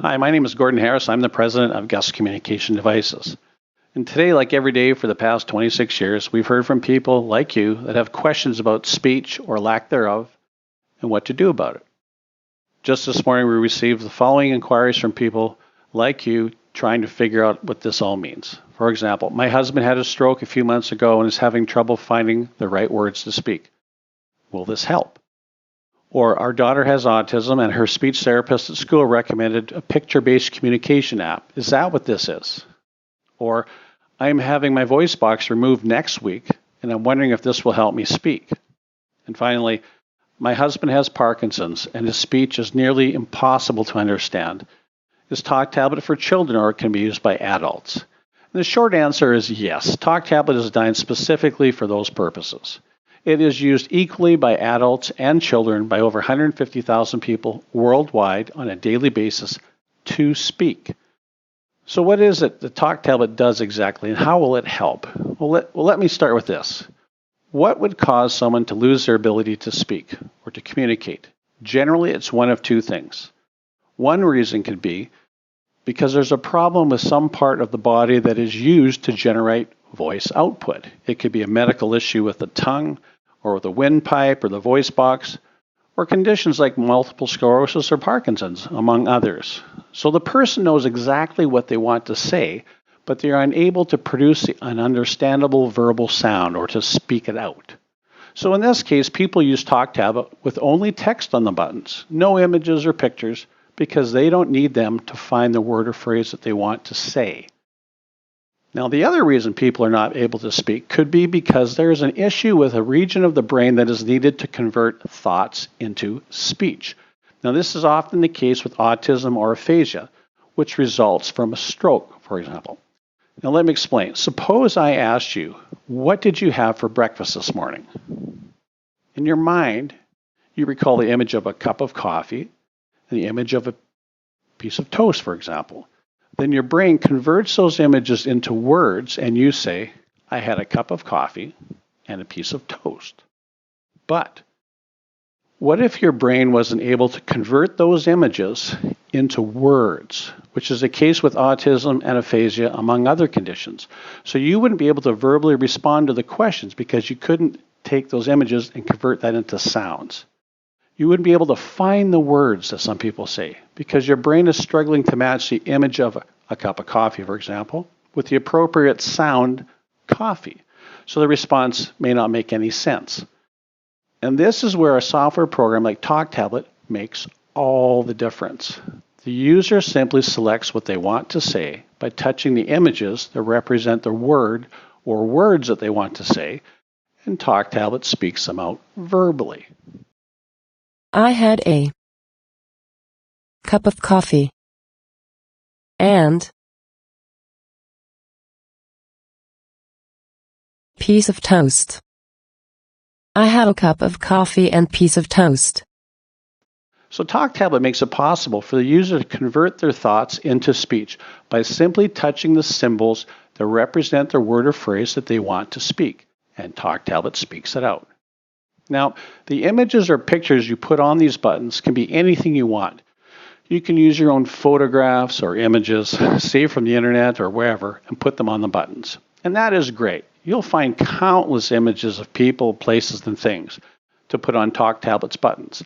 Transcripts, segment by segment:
Hi, my name is Gordon Harris. I'm the president of Gus Communication Devices. And today, like every day for the past 26 years, we've heard from people like you that have questions about speech or lack thereof and what to do about it. Just this morning, we received the following inquiries from people like you trying to figure out what this all means. For example, my husband had a stroke a few months ago and is having trouble finding the right words to speak. Will this help? Or our daughter has autism and her speech therapist at school recommended a picture-based communication app. Is that what this is? Or I'm having my voice box removed next week and I'm wondering if this will help me speak. And finally, my husband has Parkinson's and his speech is nearly impossible to understand. Is Talk Tablet for children or it can be used by adults? And the short answer is yes. Talk Tablet is designed specifically for those purposes. It is used equally by adults and children by over 150,000 people worldwide on a daily basis to speak. So what is it the Talk Tablet does exactly and how will it help? Well, let me start with this. What would cause someone to lose their ability to speak or to communicate? Generally, it's one of two things. One reason could be because there's a problem with some part of the body that is used to generate voice output. It could be a medical issue with the tongue or with the windpipe or the voice box, or conditions like multiple sclerosis or Parkinson's, among others. So the person knows exactly what they want to say, but they are unable to produce an understandable verbal sound or to speak it out. So in this case, people use Talk Tablet with only text on the buttons, no images or pictures, because they don't need them to find the word or phrase that they want to say. Now, the other reason people are not able to speak could be because there is an issue with a region of the brain that is needed to convert thoughts into speech. Now, this is often the case with autism or aphasia, which results from a stroke, for example. Now, let me explain. Suppose I asked you, what did you have for breakfast this morning? In your mind, you recall the image of a cup of coffee and the image of a piece of toast, for example. Then your brain converts those images into words and you say, I had a cup of coffee and a piece of toast. But what if your brain wasn't able to convert those images into words, which is the case with autism and aphasia, among other conditions? So you wouldn't be able to verbally respond to the questions because you couldn't take those images and convert that into sounds. You wouldn't be able to find the words that some people say because your brain is struggling to match the image of a cup of coffee, for example, with the appropriate sound, coffee. So the response may not make any sense. And this is where a software program like Talk Tablet makes all the difference. The user simply selects what they want to say by touching the images that represent the word or words that they want to say, and Talk Tablet speaks them out verbally. I had a cup of coffee and piece of toast. I had a cup of coffee and piece of toast. So Talk Tablet makes it possible for the user to convert their thoughts into speech by simply touching the symbols that represent the word or phrase that they want to speak, and Talk Tablet speaks it out. Now, the images or pictures you put on these buttons can be anything you want. You can use your own photographs or images saved from the internet or wherever and put them on the buttons. And that is great. You'll find countless images of people, places, and things to put on Talk Tablet's buttons.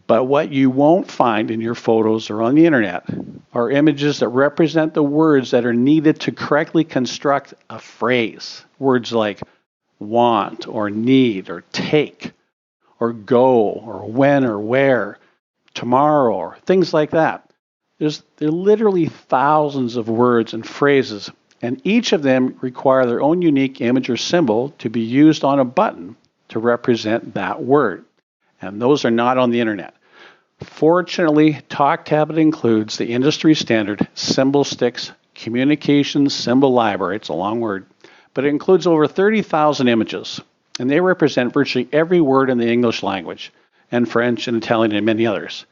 But what you won't find in your photos or on the internet are images that represent the words that are needed to correctly construct a phrase. Words like want or need or take or go or when or where, tomorrow or things like that. There are literally thousands of words and phrases, and each of them require their own unique image or symbol to be used on a button to represent that word. And those are not on the internet. Fortunately, Talk Tablet includes the industry standard SymbolSticks Communications Symbol Library. It's a long word, but it includes over 30,000 images, and they represent virtually every word in the English language, and French and Italian and many others.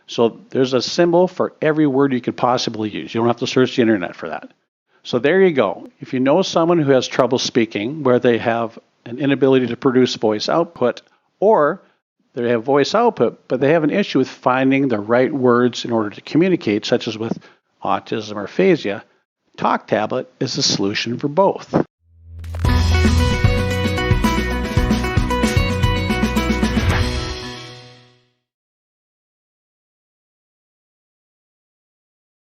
So there's a symbol for every word you could possibly use. You don't have to search the internet for that. So there you go. If you know someone who has trouble speaking, where they have an inability to produce voice output, or They have voice output, but they have an issue with finding the right words in order to communicate, such as with autism or aphasia. Talk Tablet is a solution for both.